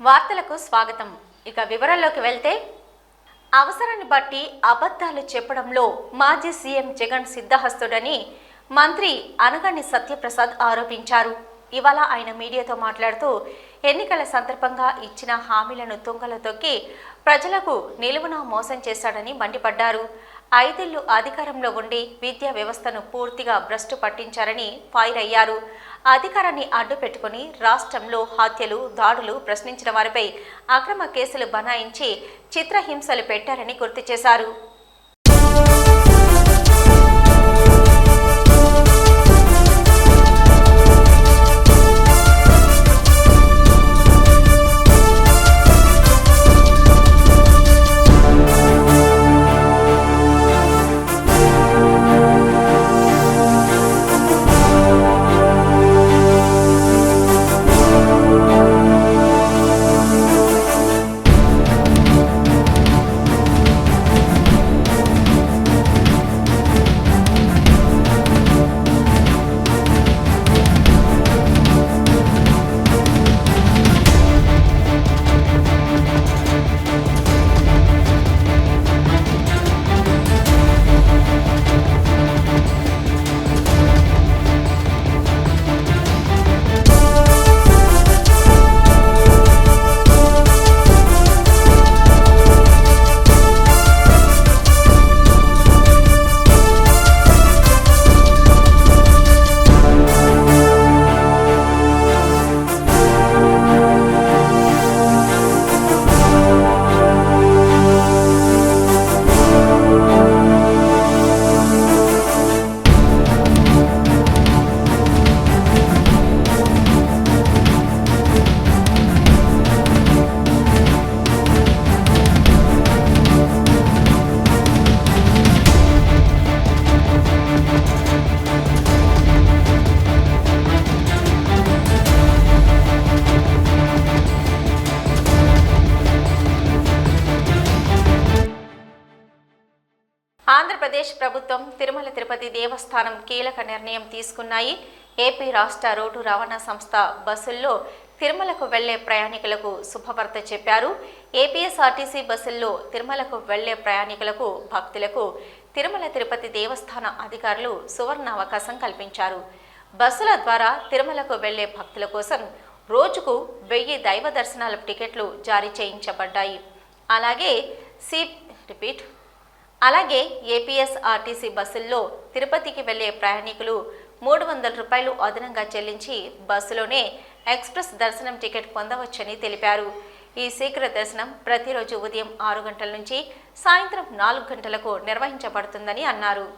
వార్తలకు స్వాగతం. ఇక వివరాల్లోకి వెళ్తే, అవసరాన్ని బట్టి అబద్ధాలు చెప్పడంలో మాజీ సీఎం జగన్ సిద్ధహస్తుడని మంత్రి అనగాని సత్యప్రసాద్ ఆరోపించారు. ఇవాళ ఆయన మీడియాతో మాట్లాడుతూ ఎన్నికల సందర్భంగా ఇచ్చిన హామీలను తుంగలో తొక్కి ప్రజలకు నిలువున మోసం చేశాడని మండిపడ్డారు. 5 ఏళ్లు అధికారంలో ఉండి విద్యా వ్యవస్థను పూర్తిగా భ్రష్టు పట్టించారని ఫైర్ అయ్యారు. అధికారాన్ని అడ్డు పెట్టుకుని రాష్ట్రంలో హత్యలు, దాడులు, ప్రశ్నించిన వారిపై అక్రమ కేసులు బనాయించి చిత్రహింసలు పెట్టారని గుర్తు చేశారు. ఆంధ్రప్రదేశ్ ప్రభుత్వం తిరుమల తిరుపతి దేవస్థానం కీలక నిర్ణయం తీసుకున్నాయి. ఏపీ రాష్ట్ర రోడ్డు రవాణా సంస్థ బస్సుల్లో తిరుమలకు వెళ్లే ప్రయాణికులకు శుభవార్త చెప్పారు. ఏపీఎస్ఆర్టీసీ బస్సుల్లో తిరుమలకు వెళ్లే ప్రయాణికులకు, భక్తులకు తిరుమల తిరుపతి దేవస్థాన అధికారులు సువర్ణ అవకాశం కల్పించారు. బస్సుల ద్వారా తిరుమలకు వెళ్లే భక్తుల కోసం రోజుకు 1000 దైవ దర్శనాల టికెట్లు జారీ చేయించబడ్డాయి. అలాగే ఏపీఎస్ఆర్టీసీ బస్సుల్లో తిరుపతికి వెళ్లే ప్రయాణికులు 300 రూపాయలు అదనంగా చెల్లించి బస్సులోనే ఎక్స్ప్రెస్ దర్శనం టికెట్ పొందవచ్చని తెలిపారు. ఈ శీఘ్ర దర్శనం ప్రతిరోజు ఉదయం 6 గంటల నుంచి సాయంత్రం 4 గంటలకు నిర్వహించబడుతుందని అన్నారు.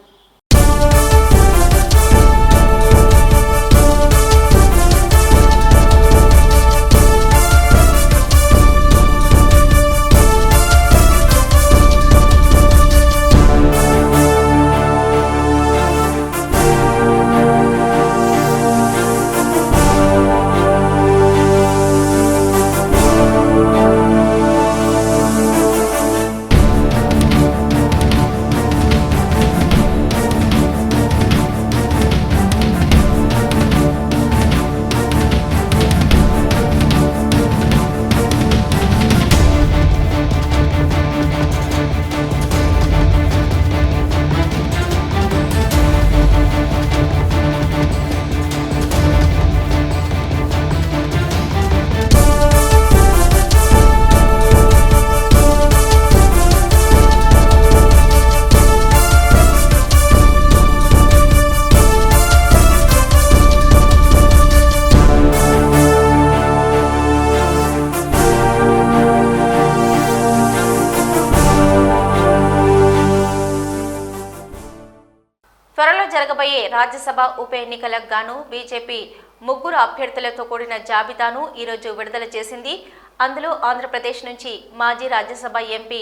త్వరలో జరగబోయే రాజ్యసభ ఉప ఎన్నికలకు గాను బీజేపీ 3 అభ్యర్థులతో కూడిన జాబితాను ఈరోజు విడుదల చేసింది. అందులో ఆంధ్రప్రదేశ్ నుంచి మాజీ రాజ్యసభ ఎంపీ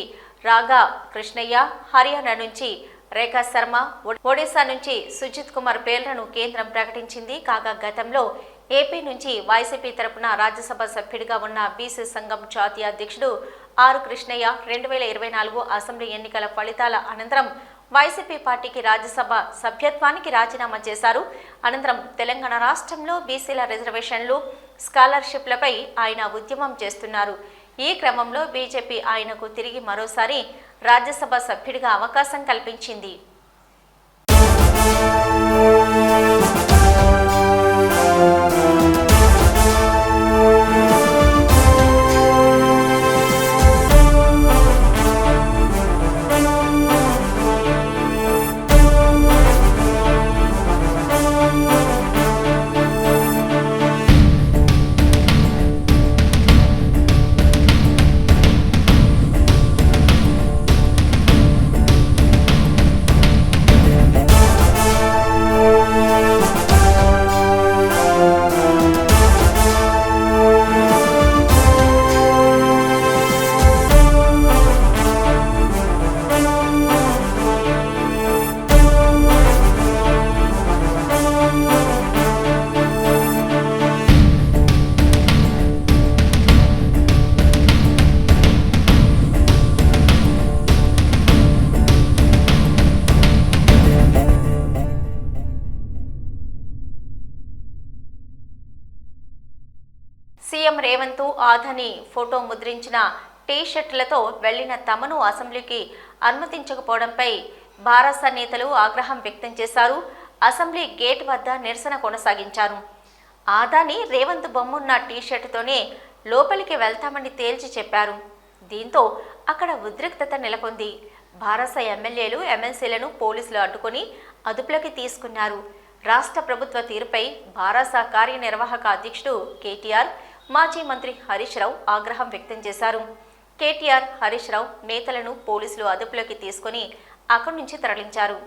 రాగా కృష్ణయ్య, హర్యానా నుంచి రేఖా శర్మ, ఒడిశా నుంచి సుజిత్ కుమార్ పేర్లను కేంద్రం ప్రకటించింది. కాగా గతంలో ఏపీ నుంచి వైసీపీ తరపున రాజ్యసభ సభ్యుడిగా ఉన్న బీసీ సంఘం జాతీయ అధ్యక్షుడు ఆర్ కృష్ణయ్య 2024 అసెంబ్లీ ఎన్నికల ఫలితాల అనంతరం వైసీపీ పార్టీకి రాజ్యసభ సభ్యత్వానికి రాజీనామా చేశారు. అనంతరం తెలంగాణ రాష్ట్రంలో బీసీల రిజర్వేషన్లు, స్కాలర్షిప్లపై ఆయన ఉద్యమం చేస్తున్నారు. ఈ క్రమంలో బీజేపీ ఆయనకు తిరిగి మరోసారి రాజ్యసభ సభ్యుడిగా అవకాశం కల్పించింది. సీఎం రేవంత్ ఆధని ఫోటో ముద్రించిన టీ-షర్టులతో వెళ్లిన తమను అసెంబ్లీకి అనుమతించకపోవడంపై భారస నేతలు ఆగ్రహం వ్యక్తం చేశారు. అసెంబ్లీ గేట్ వద్ద నిరసన కొనసాగించారు. ఆదాని రేవంత్ బొమ్మున్న టీ-షర్టుతోనే లోపలికి వెళ్తామని తేల్చి చెప్పారు. దీంతో అక్కడ ఉద్రిక్తత నెలకొంది. భారస ఎమ్మెల్యేలు, ఎమ్మెల్సీలను పోలీసులు అడ్డుకొని అదుపులోకి తీసుకున్నారు. రాష్ట్ర ప్రభుత్వ తీరుపై భారస కార్యనిర్వాహక అధ్యక్షుడు కేటీఆర్, మాజీ మంత్రి హరీష్ రావు ఆగ్రహం వ్యక్తం చేశారు. కేటీఆర్, హరీష్ రావు నేతలను పోలీసులు అదుపులోకి తీసుకుని అక్కడి నుంచి తరలించారు.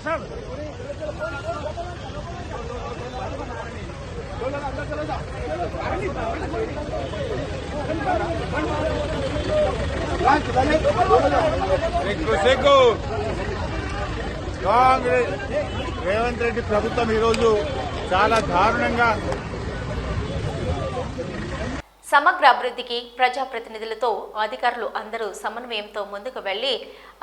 కాంగ్రెస్ రేవంత్ రెడ్డి ప్రభుత్వం ఈరోజు చాలా దారుణంగా సమగ్ర అభివృద్ధికి ప్రజాప్రతినిధులతో అధికారులు అందరూ సమన్వయంతో ముందుకు వెళ్లి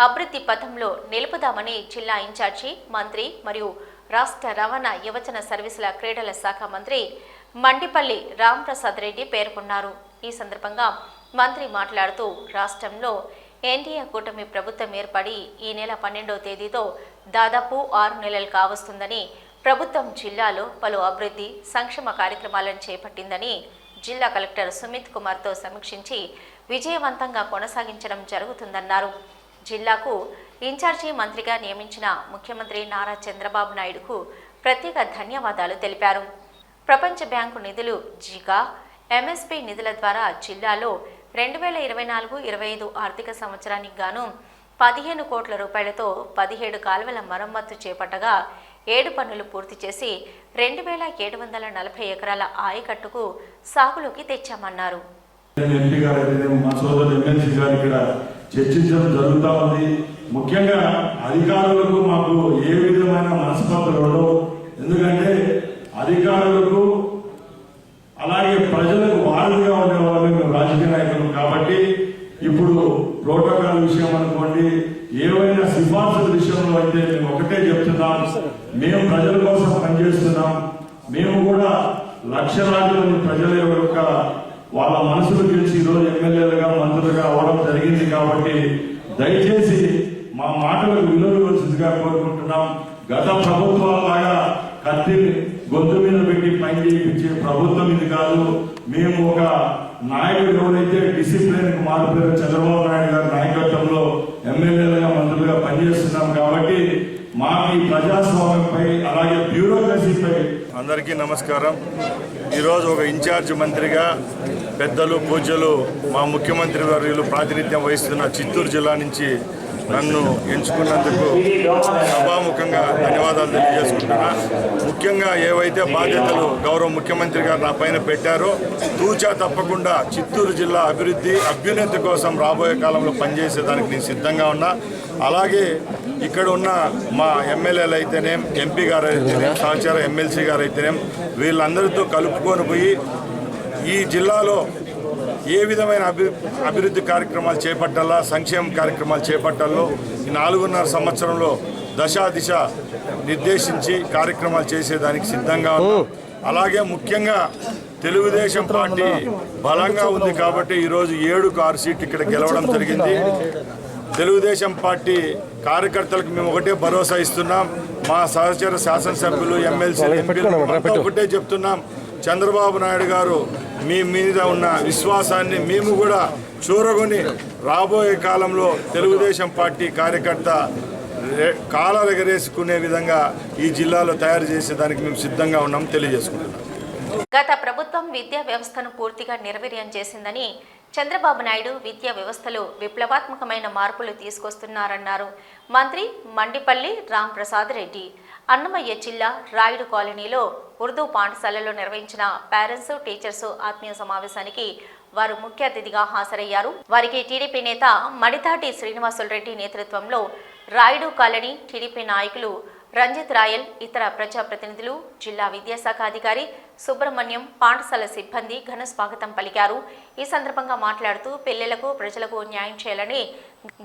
అభివృద్ధి పథంలో నిలుపుదామని జిల్లా ఇన్ఛార్జి మంత్రి మరియు రాష్ట్ర రవాణా యువజన సర్వీసుల క్రీడల శాఖ మంత్రి మండిపల్లి రాంప్రసాద్ రెడ్డి పేర్కొన్నారు. ఈ సందర్భంగా మంత్రి మాట్లాడుతూ రాష్ట్రంలో ఎన్డీఏ కూటమి ప్రభుత్వం ఏర్పడి ఈ నెల 12వ తేదీతో దాదాపు 6 నెలలు కావస్తుందని, ప్రభుత్వం జిల్లాలో పలు అభివృద్ధి సంక్షేమ కార్యక్రమాలను చేపట్టిందని జిల్లా కలెక్టర్ సుమిత్ కుమార్తో సమీక్షించి విజయవంతంగా కొనసాగించడం జరుగుతుందన్నారు. జిల్లాకు ఇన్ఛార్జి మంత్రిగా నియమించిన ముఖ్యమంత్రి నారా చంద్రబాబు నాయుడుకు ప్రత్యేక ధన్యవాదాలు తెలిపారు. ప్రపంచ బ్యాంకు నిధులు, జిగా, ఎంఎస్పీ నిధుల ద్వారా జిల్లాలో 2024-25 ఆర్థిక సంవత్సరానికి గాను 15 కోట్ల రూపాయలతో 17 కాలువల మరమ్మత్తు చేపట్టగా 7 పనులు పూర్తి చేసి 2740 ఎకరాల ఆయకట్టుకు సాగులోకి తెచ్చామన్నారు. ఎంపీ గారు మా సోదరు ఎమ్మెల్సీ గారు ఇక్కడ చర్చించడం జరుగుతూ ఉంది. ముఖ్యంగా అధికారులకు మాకు ఏ విధమైన మనస్పర్ధలు ఉండవు. ఎందుకంటే అధికారులకు అలాగే ప్రజలకు వారధిగా ఉండేవాళ్ళు మేము రాజకీయ నాయకులు కాబట్టి ఇప్పుడు ప్రోటోకాల్ విషయం అనుకోండి, ఏవైనా సిఫార్సుల విషయంలో అయితే మేము ఒకటే చెప్తున్నాం, మేము ప్రజల కోసం పనిచేస్తున్నాం. మేము కూడా లక్షలాది మంది ప్రజల యొక్క వాళ్ళ మనసులు గెలిచి ఈరోజు ఎమ్మెల్యేలుగా మంత్రులుగా అవడం జరిగింది కాబట్టి దయచేసి మా మాటలకు విలువ ఇవ్వాల్సిందిగా కోరుకుంటున్నాం. గత ప్రభుత్వాలాగా కత్తి గొంతు మీద పెట్టి పని చేయించే ప్రభుత్వం ఇది కాదు. మేము ఒక నాయకుడు ఎవరైతే డిసిప్లిన్ కు మారిపోయారో చంద్రబాబు నాయుడు గారి నాయకత్వంలో ఎమ్మెల్యేలుగా మంత్రులుగా పనిచేస్తున్నాం కాబట్టి మాకు ఈ ప్రజాస్వామ్యంపై అలాగే బ్యూరోక్రసీపై అందరికీ నమస్కారం. ఈరోజు ఒక ఇన్ఛార్జ్ మంత్రిగా పెద్దలు పూజ్యులు మా ముఖ్యమంత్రి వర్యులు ప్రాతినిధ్యం వహిస్తున్న చిత్తూరు జిల్లా నుంచి నన్ను ఎంచుకున్నందుకు సభాముఖంగా ధన్యవాదాలు తెలియజేసుకుంటున్నా. ముఖ్యంగా ఏవైతే బాధ్యతలు గౌరవ ముఖ్యమంత్రి గారు నా పైన పెట్టారో తూచా తప్పకుండా చిత్తూరు జిల్లా అభ్యున్నతి కోసం రాబోయే కాలంలో పనిచేసేదానికి నేను సిద్ధంగా ఉన్నా. అలాగే ఇక్కడ ఉన్న మా ఎమ్మెల్యేలు అయితేనేం, ఎంపీ గారు అయితేనేం, సహచార ఎమ్మెల్సీ గారు అయితేనేం వీళ్ళందరితో కలుపుకొని పోయి ఈ జిల్లాలో ఏ విధమైన అభివృద్ధి కార్యక్రమాలు చేపట్టాలా, సంక్షేమ కార్యక్రమాలు చేపట్టాలో ఈ 4.5 సంవత్సరంలో దశ నిర్దేశించి కార్యక్రమాలు చేసేదానికి సిద్ధంగా ఉన్నాం. అలాగే ముఖ్యంగా తెలుగుదేశం పార్టీ బలంగా ఉంది కాబట్టి ఈరోజు 7కు 6 సీట్లు ఇక్కడ గెలవడం జరిగింది. తెలుగుదేశం పార్టీ కార్యకర్తలకు మేము ఒకటే భరోసా ఇస్తున్నాం. మా సహచర శాసనసభ్యులు, ఎమ్మెల్సీలు, ఎంపీలు ఒకటే చెప్తున్నాం, చంద్రబాబు నాయుడు గారు మీ మీద ఉన్న విశ్వాసాన్ని మేము కూడా చూరగొని రాబోయే కాలంలో తెలుగుదేశం పార్టీ కార్యకర్త కాలాలు ఎగరేసుకునే విధంగా ఈ జిల్లాలో తయారు చేసేదానికి మేము సిద్ధంగా ఉన్నాం తెలియజేసుకుంటున్నాం. గత ప్రభుత్వం విద్యా వ్యవస్థను పూర్తిగా నిర్వీర్యం చేసిందని, చంద్రబాబు నాయుడు విద్యా వ్యవస్థలో విప్లవాత్మకమైన మార్పులు తీసుకొస్తున్నారన్నారు మంత్రి మండిపల్లి రాంప్రసాద్ రెడ్డి. అన్నమయ్య జిల్లా రాయుడు కాలనీలో ఉర్దూ పాఠశాలలో నిర్వహించిన పేరెంట్స్ టీచర్స్ ఆత్మీయ సమావేశానికి వారు ముఖ్య అతిథిగా హాజరయ్యారు. వారికి టీడీపీ నేత మడితాటి శ్రీనివాసులు రెడ్డి నేతృత్వంలో రాయుడు కాలనీ టీడీపీ నాయకులు రంజిత్ రాయల్, ఇతర ప్రజాప్రతినిధులు, జిల్లా విద్యాశాఖ అధికారి సుబ్రహ్మణ్యం, పాఠశాల సిబ్బంది ఘన స్వాగతం పలికారు. ఈ సందర్భంగా మాట్లాడుతూ పిల్లలకు, ప్రజలకు న్యాయం చేయాలని,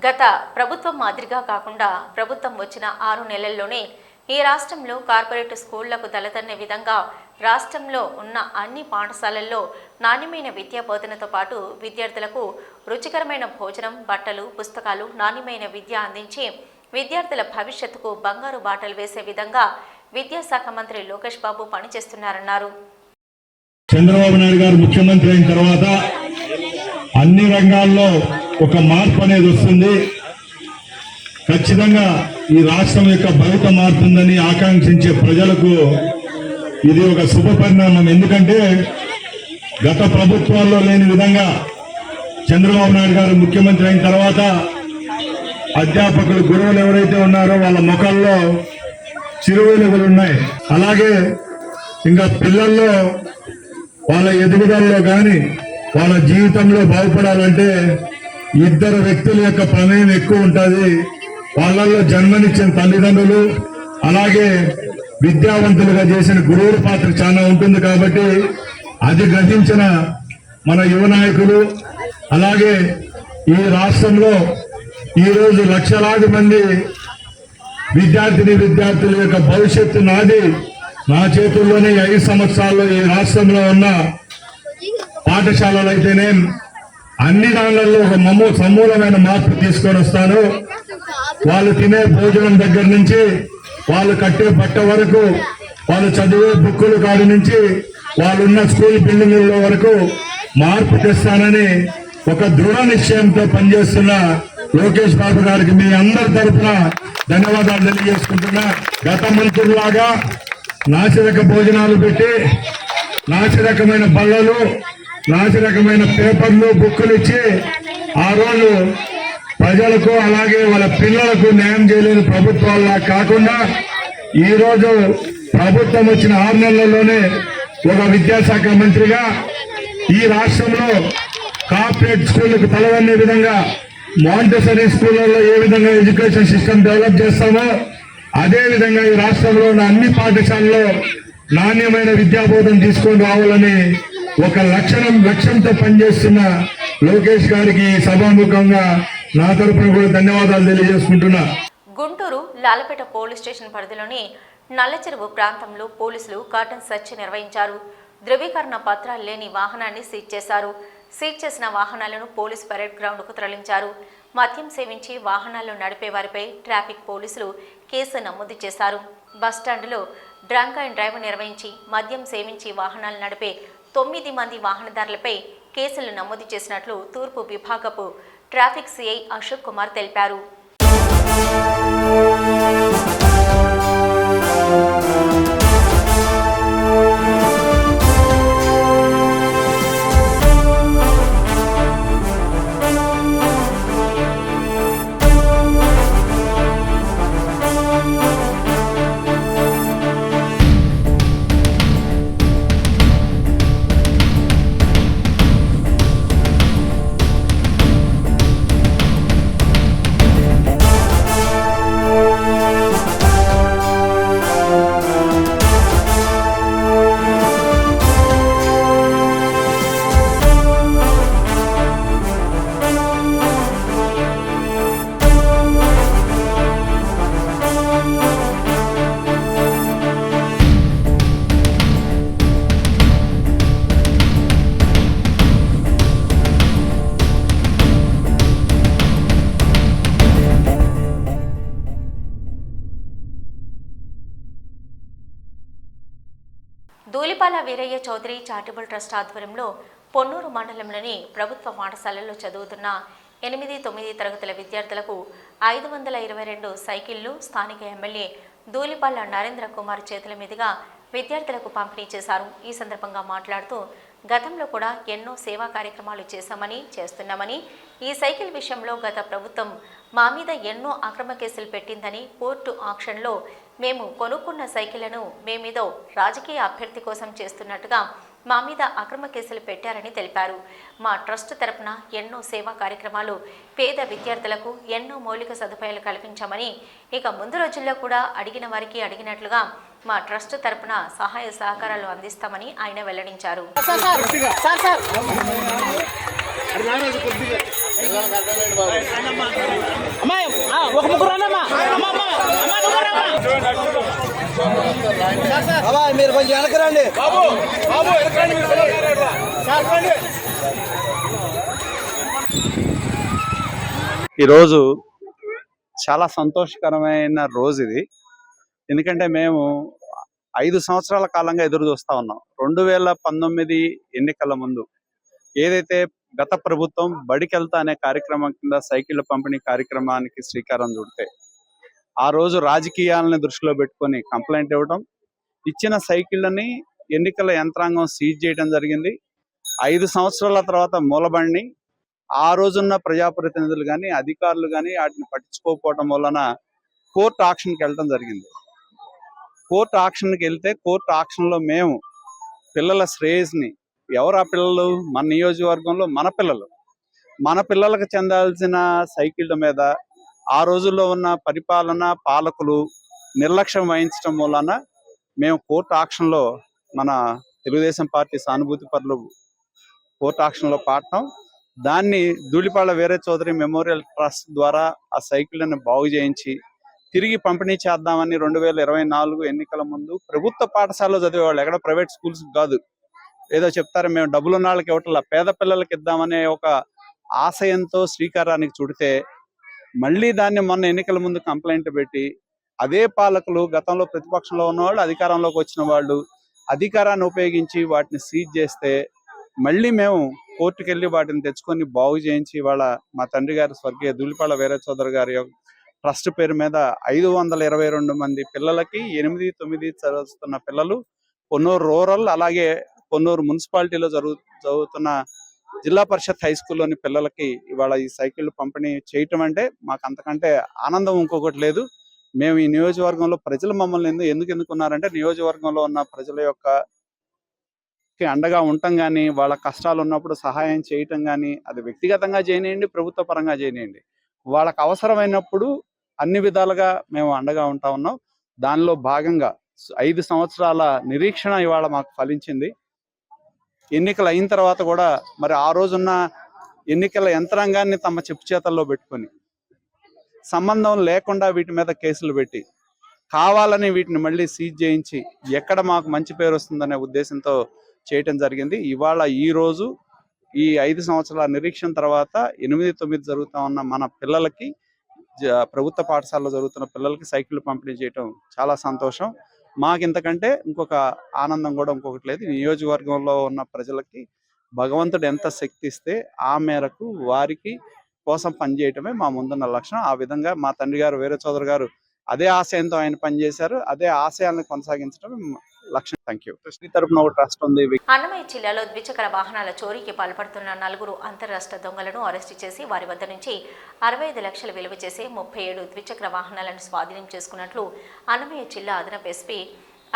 గత ప్రభుత్వం మాదిరిగా కాకుండా ప్రభుత్వం వచ్చిన 6 నెలల్లోనే ఈ రాష్ట్రంలో కార్పొరేట్ స్కూళ్లకు తలదన్నే విధంగా రాష్ట్రంలో ఉన్న అన్ని పాఠశాలల్లో నాణ్యమైన విద్యా బోధనతో పాటు విద్యార్థులకు రుచికరమైన భోజనం, బట్టలు, పుస్తకాలు, నాణ్యమైన విద్య అందించి విద్యార్థుల భవిష్యత్తుకు బంగారు బాటలు వేసే విధంగా విద్యాశాఖ మంత్రి లోకేష్ బాబు పనిచేస్తున్నారన్నారు. చంద్రబాబు నాయుడు గారు ముఖ్యమంత్రి అయిన తర్వాత అన్ని రంగాల్లో ఒక మార్పు అనేది వస్తుంది. ఖచ్చితంగా ఈ రాష్ట్రం యొక్క భవిత మారుతుందని ఆకాంక్షించే ప్రజలకు ఇది ఒక శుభ పరిణామం. ఎందుకంటే గత ప్రభుత్వాల్లో లేని విధంగా చంద్రబాబు నాయుడు గారు ముఖ్యమంత్రి అయిన తర్వాత అధ్యాపకులు, గురువులు ఎవరైతే ఉన్నారో వాళ్ళ ముఖాల్లో చిరువేలుగులు ఉన్నాయి. అలాగే ఇంకా పిల్లల్లో వాళ్ళ ఎదుగుదలలో కానీ వాళ్ళ జీవితంలో బాగుపడాలంటే ఇద్దరు వ్యక్తుల యొక్క ప్రమేయం ఎక్కువ ఉంటుంది. వాళ్ళల్లో జన్మనిచ్చిన తల్లిదండ్రులు అలాగే విద్యావంతులుగా చేసిన గురువుల పాత్ర చాలా ఉంటుంది. కాబట్టి అది గ్రహించిన మన యువ నాయకులు అలాగే ఈ రాష్ట్రంలో ఈరోజు లక్షలాది మంది విద్యార్థుల యొక్క భవిష్యత్తు నాది, నా చేతుల్లోనే 5 సంవత్సరాల్లో ఈ రాష్ట్రంలో ఉన్న పాఠశాలలు అయితేనే అన్ని దానిలలో ఒక సమూలమైన మార్పు తీసుకొని వస్తాను. వాళ్ళు తినే భోజనం దగ్గర నుంచి వాళ్ళు కట్టే బట్ట వరకు, వాళ్ళు చదివే బుక్కుల కాడి నుంచి వాళ్ళున్న స్కూల్ బిల్డింగుల వరకు మార్పు తెస్తానని ఒక దృఢ నిశ్చయంతో పనిచేస్తున్న లోకేష్ బాబు గారికి మీ అందరి తరఫున ధన్యవాదాలు తెలియజేసుకుంటున్నా. గత మంత్రులాగా నాసిరక భోజనాలు పెట్టి నాసిరకమైన బల్లలు, నాసిరకమైన పేపర్లు, బుక్కులు ఇచ్చి ఆ రోజు ప్రజలకు అలాగే వాళ్ళ పిల్లలకు న్యాయం చేయలేని ప్రభుత్వాల్లా కాకుండా ఈ రోజు ప్రభుత్వం వచ్చిన 6 నెలల్లోనే ఒక విద్యాశాఖ మంత్రిగా ఈ రాష్ట్రంలో కార్పొరేట్ స్కూళ్లకు తలవన్నే విధంగా మాంటెసరీ స్కూళ్లలో ఏ విధంగా ఎడ్యుకేషన్ సిస్టమ్ డెవలప్ చేస్తామో అదే విధంగా ఈ రాష్ట్రంలో ఉన్న అన్ని పాఠశాలలో నాణ్యమైన విద్యాబోధన తీసుకొని రావాలని ఒక లక్ష్యంతో పనిచేస్తున్న లోకేష్ గారికి సభాముఖంగా నా తరపున కూడా ధన్యవాదాలు తెలియజేసుకుంటున్నా. గుంటూరు లాలపేట పోలీస్ స్టేషన్ పరిధిలోని నల్లచెరువు ప్రాంతంలో పోలీసులు కార్డన్ సెర్చ్ నిర్వహించారు. ధృవీకరణ పత్రాలు లేని వాహనాన్ని సీజ్ చేశారు. సీజ్ చేసిన వాహనాలను పోలీస్ పరేడ్ గ్రౌండ్కు తరలించారు. మద్యం సేవించి వాహనాలు నడిపే వారిపై ట్రాఫిక్ పోలీసులు కేసు నమోదు చేశారు. బస్టాండ్లో డ్రంక్ అండ్ డ్రైవ్ నిర్వహించి మద్యం సేవించి వాహనాలు నడిపే 9 మంది వాహనదారులపై కేసులు నమోదు చేసినట్లు తూర్పు విభాగపు ట్రాఫిక్ సిఐ అశోక్ కుమార్ తెలిపారు. దూలిపాల వీరయ్య చౌదరి చారిటబుల్ ట్రస్ట్ ఆధ్వర్యంలో పొన్నూరు మండలంలోని ప్రభుత్వ పాఠశాలల్లో చదువుతున్న 8, 9 తరగతుల విద్యార్థులకు 522 సైకిళ్లు స్థానిక ఎమ్మెల్యే దూలిపాల నరేంద్ర కుమార్ చేతుల మీదుగా విద్యార్థులకు పంపిణీ చేశారు. ఈ సందర్భంగా మాట్లాడుతూ గతంలో కూడా ఎన్నో సేవా కార్యక్రమాలు చేస్తున్నామని ఈ సైకిల్ విషయంలో గత ప్రభుత్వం మా మీద ఎన్నో అక్రమ కేసులు పెట్టిందని, కోర్టు ఆక్షన్లో మేము కొనుక్కున్న సైకిళ్లను మేమేదో రాజకీయ అభ్యర్థి కోసం చేస్తున్నట్టుగా మా మీద అక్రమ కేసులు పెట్టారని తెలిపారు. మా ట్రస్ట్ తరపున ఎన్నో సేవా కార్యక్రమాలు, పేద విద్యార్థులకు ఎన్నో మౌలిక సదుపాయాలు కల్పించామని, ఇక ముందు రోజుల్లో కూడా అడిగిన వారికి అడిగినట్లుగా మా ట్రస్ట్ తరపున సహాయ సహకారాలు అందిస్తామని ఆయన వెల్లడించారు. మీరు కొంచెం వెనకరండి. ఈరోజు చాలా సంతోషకరమైన రోజు ఇది. ఎందుకంటే మేము 5 సంవత్సరాల కాలంగా ఎదురు చూస్తా ఉన్నాం. 2019 ఎన్నికల ముందు ఏదైతే గత ప్రభుత్వం బడికెళ్తా అనే కార్యక్రమం కింద సైకిళ్ల పంపిణీ కార్యక్రమానికి శ్రీకారం చుడితే ఆ రోజు రాజకీయాలని దృష్టిలో పెట్టుకొని కంప్లైంట్ ఇవ్వడం, ఇచ్చిన సైకిళ్ళని ఎన్నికల యంత్రాంగం సీజ్ చేయడం జరిగింది. 5 సంవత్సరాల తర్వాత మూలబడిని ఆ రోజున్న ప్రజాప్రతినిధులు కానీ అధికారులు కానీ వాటిని పట్టించుకోకపోవడం వలన కోర్టు ఆక్షన్కి వెళ్ళడం జరిగింది. కోర్టు ఆక్షన్కి వెళ్తే కోర్టు ఆక్షన్లో మేము పిల్లల శ్రేయస్ని, ఎవరు ఆ పిల్లలు? మన నియోజకవర్గంలో మన పిల్లలకు చెందాల్సిన సైకిళ్ళ మీద ఆ రోజుల్లో ఉన్న పరిపాలన పాలకులు నిర్లక్ష్యం వహించడం వలన మేము కోర్టు ఆక్షన్లో మన తెలుగుదేశం పార్టీ సానుభూతి పరులు కోర్టు ఆక్షన్లో పాడటం, దాన్ని ధూళిపాళ వీర చౌదరి మెమోరియల్ ట్రస్ట్ ద్వారా ఆ సైకిళ్ళని బాగు చేయించి తిరిగి పంపిణీ చేద్దామని 2024 ఎన్నికల ముందు ప్రభుత్వ పాఠశాలలో చదివేవాళ్ళు, ఎక్కడ ప్రైవేట్ స్కూల్స్ కాదు, ఏదో చెప్తారు మేము డబ్బులు ఉన్న వాళ్ళకి ఇవ్వట్లా, పేద పిల్లలకి ఇద్దామనే ఒక ఆశయంతో శ్రీకారానికి చుడితే మళ్ళీ దాన్ని మొన్న ఎన్నికల ముందు కంప్లైంట్ పెట్టి అదే పాలకులు గతంలో ప్రతిపక్షంలో ఉన్నవాళ్ళు అధికారంలోకి వచ్చిన వాళ్ళు అధికారాన్ని ఉపయోగించి వాటిని సీజ్ చేస్తే మళ్ళీ మేము కోర్టుకు వెళ్ళి వాటిని తెచ్చుకొని బాగు చేయించి వాళ్ళ మా తండ్రి గారు స్వర్గీయ ధూళిపాళ వీర చౌదరి గారి ట్రస్ట్ పేరు మీద 522 మంది పిల్లలకి 8-9 చదువుతున్న పిల్లలు పొన్నూరు రూరల్ అలాగే పొన్నూరు మున్సిపాలిటీలో చదువుతున్న జిల్లా పరిషత్ హై స్కూల్లోని పిల్లలకి ఇవాళ ఈ సైకిల్ పంపిణీ చేయటం అంటే మాకు అంతకంటే ఆనందం ఇంకొకటి లేదు. మేము ఈ నియోజకవర్గంలో ప్రజలు మమ్మల్ని ఎందుకు ఎన్నుకున్నారంటే నియోజకవర్గంలో ఉన్న ప్రజల యొక్క అండగా ఉండటం కానీ, వాళ్ళ కష్టాలు ఉన్నప్పుడు సహాయం చేయటం కానీ, అది వ్యక్తిగతంగా చేయనియండి, ప్రభుత్వ పరంగా చేయనియండి, వాళ్ళకు అవసరమైనప్పుడు అన్ని విధాలుగా మేము అండగా ఉంటా ఉన్నాం. దానిలో భాగంగా 5 సంవత్సరాల నిరీక్షణ ఇవాళ మాకు ఫలించింది. ఎన్నికలు అయిన తర్వాత కూడా మరి ఆ రోజున్న ఎన్నికల యంత్రాంగాన్ని తమ చెప్పు చేతల్లో పెట్టుకొని సంబంధం లేకుండా వీటి మీద కేసులు పెట్టి కావాలని వీటిని మళ్ళీ సీజ్ చేయించి ఎక్కడ మాకు మంచి పేరు వస్తుందనే ఉద్దేశంతో చేయటం జరిగింది. ఇవాళ ఈ రోజు ఈ 5 సంవత్సరాల నిరీక్షణ తర్వాత 8-9 జరుగుతా ఉన్న మన పిల్లలకి, ప్రభుత్వ పాఠశాలలో జరుగుతున్న పిల్లలకి సైకిల్ పంపిణీ చేయటం చాలా సంతోషం. మాకు ఇంతకంటే ఇంకొక ఆనందం కూడా ఇంకొకటి లేదు. నియోజకవర్గంలో ఉన్న ప్రజలకి భగవంతుడు ఎంత శక్తి ఇస్తే ఆ మేరకు వారికి కోసం పనిచేయటమే మా ముందున్న లక్ష్యం. ఆ విధంగా మా తండ్రి గారు వీర చౌదరి గారు అదే ఆశయంతో ఆయన పనిచేశారు, అదే ఆశయాలను కొనసాగించడం లక్ష్యం. Thank you. శ్రీ తరపున ఒక ట్రస్ట్ ఉంది. అన్నమయ్య జిల్లాలో ద్విచక్ర వాహనాల చోరీకి పాల్పడుతున్న 4 అంతర్రాష్ట్ర దొంగలను అరెస్టు చేసి వారి వద్ద నుంచి 65 లక్షలు విలువ చేసే 37 ద్విచక్ర వాహనాలను స్వాధీనం చేసుకున్నట్లు అన్నమయ్య జిల్లా అదనపు ఎస్పీ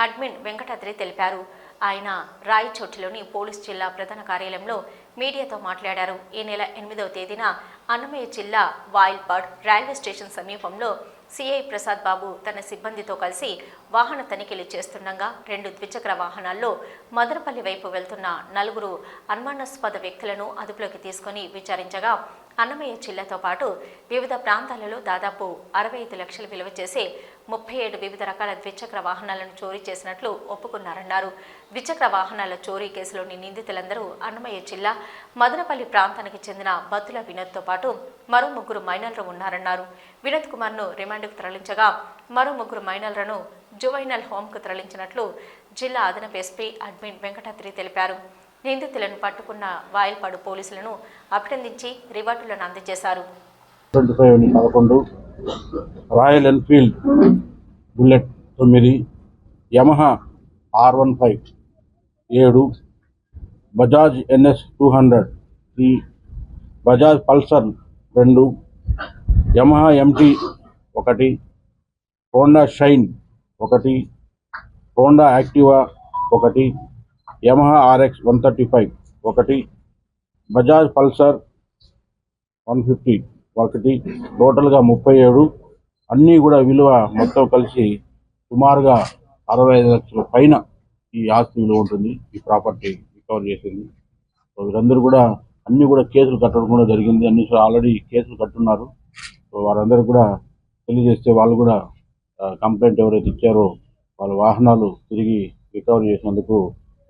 అడ్మిన్ వెంకటాద్రి తెలిపారు. ఆయన రాయచోటిలోని పోలీస్ జిల్లా ప్రధాన కార్యాలయంలో మీడియాతో మాట్లాడారు. ఈ నెల 8వ తేదీన అన్నమయ్య జిల్లా వాయిల్పాడ్ రైల్వే స్టేషన్ సమీపంలో సిఐ ప్రసాద్ బాబు తన సిబ్బందితో కలిసి వాహన తనిఖీలు చేస్తుండగా 2 ద్విచక్ర వాహనాల్లో మదనపల్లి వైపు వెళ్తున్న 4 అనుమానాస్పద వ్యక్తులను అదుపులోకి తీసుకుని విచారించగా అన్నమయ్య జిల్లాతో పాటు వివిధ ప్రాంతాలలో దాదాపు 65 లక్షలు విలువ చేసే 37 వివిధ రకాల ద్విచక్ర వాహనాలను చోరీ చేసినట్లు ఒప్పుకున్నారన్నారు. ద్విచక్ర వాహనాల చోరీ కేసులోని నిందితులందరూ అన్నమయ్య జిల్లా మదనపల్లి ప్రాంతానికి చెందిన బత్తుల వినోద్తో పాటు మరో 3 మైనర్లు ఉన్నారన్నారు. వినోద్ కుమార్ను రిమాండ్కు తరలించగా మరో 3 మైనర్లను జువైనల్ హోంకు తరలించినట్లు జిల్లా అదనపు ఎస్పీ అడ్మిన్ వెంకటాద్రి తెలిపారు. నిందితులను పట్టుకున్న వాయిల్పాడు పోలీసులను అభినందించి రివార్డులను అందజేశారు. 11 royal Enfield bullet 9, Yamaha R15 7, Bajaj NS 200 3, Bajaj Pulsar 2, Yamaha MT 1, Honda shine 1, Honda Activa 1, Yamaha RX 135 1, Bajaj Pulsar 150 1, టోటల్గా 37. అన్నీ కూడా విలువ మొత్తం కలిసి సుమారుగా 65 లక్షల పైన ఈ ఆస్తి విలువ ఉంటుంది. ఈ ప్రాపర్టీ రికవర్ చేసింది. సో వీరందరూ కూడా అన్నీ కూడా కేసులు కట్టడం కూడా జరిగింది. అన్ని ఆల్రెడీ కేసులు కట్టున్నారు. సో వారందరూ కూడా తెలియజేస్తే వాళ్ళు కూడా కంప్లైంట్ ఎవరైతే ఇచ్చారో వాళ్ళ వాహనాలు తిరిగి రికవర్ చేసినందుకు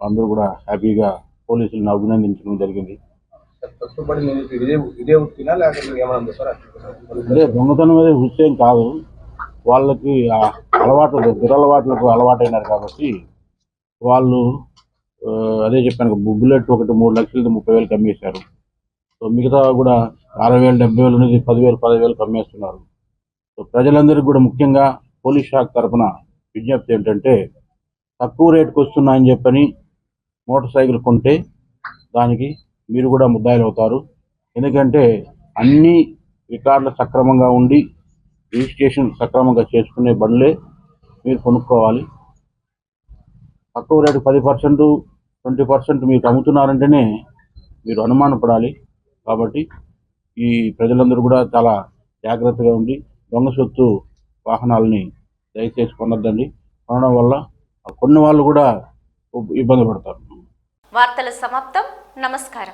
అందరూ కూడా హ్యాపీగా పోలీసులను అభినందించడం జరిగింది. అదే దొంగతనం అనేది హుస్సేం కాదు, వాళ్ళకి అలవాటు దురలవాట్లకు అలవాటైనారు కాబట్టి వాళ్ళు అదే చెప్పాను, బుల్లెట్ ఒకటి 3 లక్షలది 30,000 అమ్మేశారు. సో మిగతా కూడా 60,000 70,000 అనేది 10,000 15,000 అమ్మేస్తున్నారు. సో ప్రజలందరికీ కూడా ముఖ్యంగా పోలీస్ శాఖ తరఫున విజ్ఞప్తి ఏంటంటే తక్కువ రేటుకు వస్తున్నాయని చెప్పని మోటార్ సైకిల్ కొంటే దానికి మీరు కూడా ముద్దాయిలు అవుతారు. ఎందుకంటే అన్ని రికార్డులు సక్రమంగా ఉండి రిజిస్ట్రేషన్ సక్రమంగా చేసుకునే బండ్లే మీరు కొనుక్కోవాలి. తక్కువ రేటు 10%, 20% మీకు అమ్ముతున్నారంటేనే మీరు అనుమానపడాలి. కాబట్టి ఈ ప్రజలందరూ కూడా చాలా జాగ్రత్తగా ఉండి దొంగ సొత్తు వాహనాలని దయచేసి కొనొద్దండి. కొనడం వల్ల కొన్ని వాళ్ళు కూడా ఇబ్బంది పడతారు. వార్తల సమాప్తం. నమస్కారం.